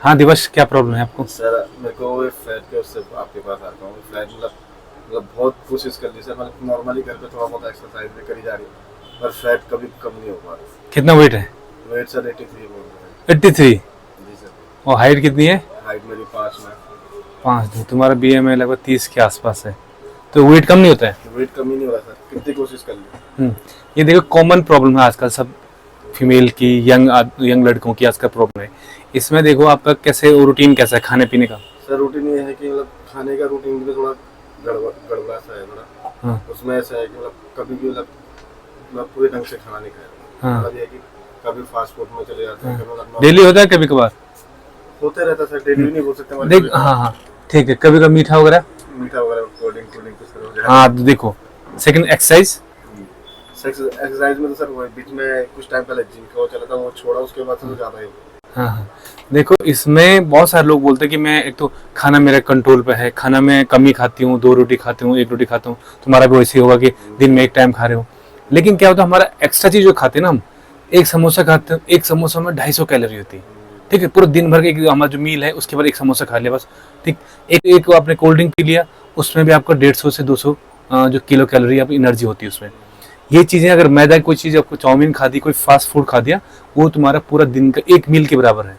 हाँ दिवस, क्या प्रॉब्लम है आपको? सर मेरे को वो फ्लैट के उससे आपके पास आता हूँ। फ्लैट मतलब बहुत कोशिश कर ली सर, मतलब नॉर्मली घर पे थोड़ा बहुत एक्सरसाइज भी करी जा रही है, पर फैट कभी कम नहीं हो पा रहा। कितना वेट है? वेट सर 83 बोल रहे हैं। 83। जी सर। और हाइट कितनी है? हाइट मेरी 5 में। 5। तुम्हारा BMI लगभग 30 के आसपास है, तो वेट कम नहीं होता है। वेट कम ही नहीं हो रहा सर, कितनी कोशिश कर ली। हम्म, ये देखो कॉमन प्रॉब्लम है आजकल सब फीमेल की, यंग लड़कों की आजकल प्रॉब्लम है। इसमें देखो आपका कैसे रूटीन कैसा है खाने पीने का? सर रूटीन ये है कि मतलब खाने का रूटीन भी थोड़ा गड़बड़ा सा है थोड़ा। हाँ उसमें ऐसा है कि मतलब कभी भी मतलब पूरे ढंग से खाना नहीं खाया। हाँ मतलब ये है कि कभी फास्ट फूड में चले जाते हैं, हाँ। कभी मतलब डेली होता है कभी कभार? होते रहता है सर, डेली भी नहीं बोल सकते मगर देख, कभी हाँ हाँ, कभार ठीक है, कभी कभी मीठा वगैरह। मीठा वगैरह कोल्ड ड्रिंक कुछ हो जाए। हाँ तो देखो, सेकंड एक्सरसाइज। एक्सरसाइज में तो सर वो बीच में कुछ टाइम पहले जिम का वो चला था, वो छोड़ा, उसके बाद से तो ज्यादा ही हो गया। हाँ हाँ, देखो इसमें बहुत सारे लोग बोलते हैं कि मैं एक तो खाना मेरे कंट्रोल पे है, खाना मैं कम ही खाती हूँ, 2 रोटी खाती हूँ, 1 रोटी खाता हूँ। तुम्हारा भी वैसे ही होगा कि दिन में 1 टाइम खा रहे हो। लेकिन क्या होता है, हमारा एक्स्ट्रा चीज जो खाते हैं ना हम, एक समोसा खाते हैं, एक समोसा में 250 कैलोरी होती है। ठीक है, पूरे दिन भर के एक हमारा जो मील है उसके बाद एक समोसा खा लिया बस। ठीक, एक एक आपने कोल्ड ड्रिंक पी लिया, उसमें भी आपको 150 से 200 जो किलो कैलोरी आप एनर्जी होती है उसमें। ये चीजें अगर मैदा की कोई चीज, आपको चाउमीन खा दी, कोई फास्ट फूड खा दिया, वो तुम्हारा पूरा दिन का एक मील के बराबर है।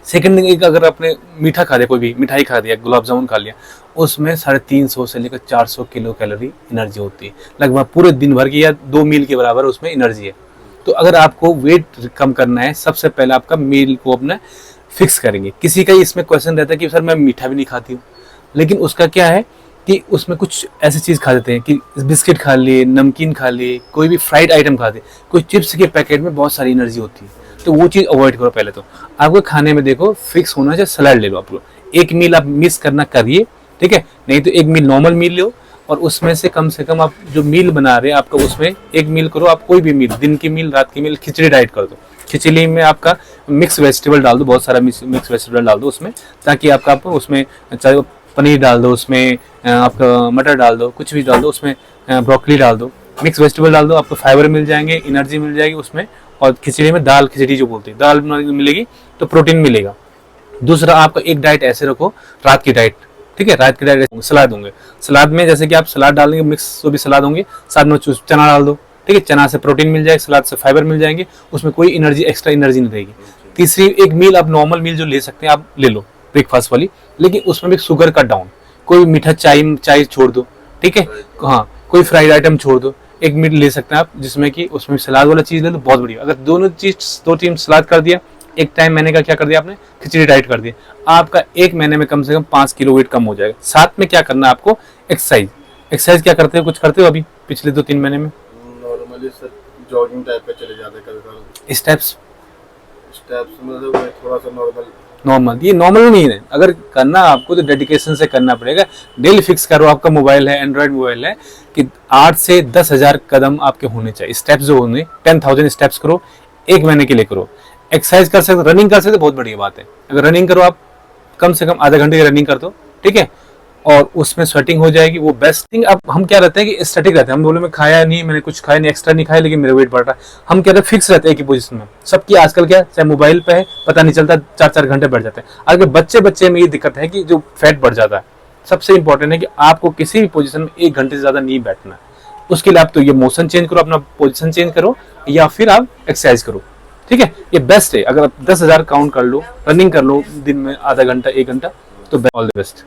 सेकंड थिंग, एक अगर आपने मीठा खा दिया, कोई भी मिठाई खा दिया, गुलाब जामुन खा लिया, उसमें 350 से लेकर 400 किलो कैलोरी एनर्जी होती है, लगभग पूरे दिन भर की, या 2 मील के बराबर उसमें एनर्जी है। तो अगर आपको वेट कम करना है, सबसे पहले आपका मील को अपना फिक्स करेंगे। किसी का इसमें क्वेश्चन रहता है कि सर मैं मीठा भी नहीं खाती हूँ, लेकिन उसका क्या है कि उसमें कुछ ऐसी चीज खा देते हैं कि बिस्किट खा लिए, नमकीन खा लिए, कोई भी फ्राइड आइटम खा दे, कोई चिप्स के पैकेट में बहुत सारी एनर्जी होती है, तो वो चीज अवॉइड करो। पहले तो आपको खाने में देखो फिक्स होना चाहिए, सलाद ले लो आप लोग, एक मील आप मिस करना करिए, ठीक है? नहीं तो एक मील नॉर्मल मील लो, और उसमें से कम आप जो मील बना रहे हैं आपका, उसमें एक मील करो आप, कोई भी मील, दिन की मील, रात की मील, खिचड़ी डाइट कर दो। खिचड़ी में आपका मिक्स वेजिटेबल डाल दो, बहुत सारा मिक्स वेजिटेबल डाल दो उसमें, ताकि आपका उसमें चाहे पनीर डाल दो उसमें, आपका मटर डाल दो, कुछ भी डाल दो उसमें, ब्रोकली डाल दो, मिक्स वेजिटेबल डाल दो, आपको फाइबर मिल जाएंगे, एनर्जी मिल जाएगी उसमें। और खिचड़ी में दाल खिचड़ी जो बोलते हैं, दाल मिलेगी तो प्रोटीन मिलेगा। दूसरा, आपका एक डाइट ऐसे रखो, रात की डाइट, ठीक है? रात की डाइट सलाद होंगे, सलाद में जैसे कि आप सलाद डालेंगे, मिक्स जो भी सलाद होंगे, साथ में चना डाल दो, ठीक है? चना से प्रोटीन मिल जाएगा, सलाद से फाइबर मिल जाएंगे, उसमें कोई एनर्जी, एक्स्ट्रा एनर्जी नहीं रहेगी। तीसरी, एक मील आप नॉर्मल मील जो ले सकते हैं आप ले लो, ब्रेकफास्ट वाली, लेकिन उसमें भी शुगर कट डाउन, कोई मीठा चाय चाय छोड़ दो, ठीक है? हाँ, कोई फ्राइड आइटम छोड़ दो, एक मील ले सकते हैं आप जिसमें कि उसमें सलाद वाला चीज ले लो, बहुत बढ़िया। अगर दोनों चीज, 2 टाइम सलाद कर दिया, एक टाइम मैंने का क्या कर दिया आपने, खिचड़ी डाइट कर दी, आपका एक महीने में कम से कम 5 किलो वेट कम हो जाएगा। साथ में क्या करना है आपको, एक्सरसाइज। एक्सरसाइज क्या करते हो, कुछ करते हो अभी पिछले 2-3 महीने में? नॉर्मली सर जॉगिंग टाइप पे चले जाते हैं कभी कभी। स्टेप्स? स्टेप्स मतलब वो थोड़ा सा नॉर्मल। नॉर्मल, ये नॉर्मल नहीं है, अगर करना आपको तो डेडिकेशन से करना पड़ेगा। डेली फिक्स करो, आपका मोबाइल है, एंड्रॉइड मोबाइल है, कि 8 से 10,000 कदम आपके होने चाहिए, स्टेप्स जो होने, 10,000 स्टेप्स करो, एक महीने के लिए करो। एक्सरसाइज कर सकते, रनिंग कर सकते, बहुत बढ़िया बात है। अगर रनिंग करो आप, कम से कम आधा घंटे की रनिंग कर दो, ठीक है? और उसमें स्वेटिंग हो जाएगी, वो बेस्ट थिंग। अब हम क्या रहते हैं कि स्टैटिक रहते हैं, हम बोले मैं खाया नहीं, मैंने कुछ खाया नहीं, एक्स्ट्रा नहीं खाया, लेकिन मेरा वेट बढ़ रहा है, हम क्या रहते हैं, फिक्स रहते हैं एक ही पोजीशन में। सबकी आजकल क्या, चाहे मोबाइल पे है, पता नहीं चलता, 4-4 घंटे बढ़ जाते हैं। अगर बच्चे में ये दिक्कत है कि जो फैट बढ़ जाता है। सबसे इंपॉर्टेंट है कि आपको किसी भी पोजीशन में 1 घंटे से ज्यादा नहीं बैठना है। उसके लिए आप तो ये मोशन चेंज करो, अपना पोजीशन चेंज करो, या फिर आप एक्सरसाइज करो, ठीक है? ये बेस्ट है। अगर आप 10,000 काउंट कर लो, रनिंग कर लो दिन में आधा घंटा 1 घंटा, तो ऑल द बेस्ट।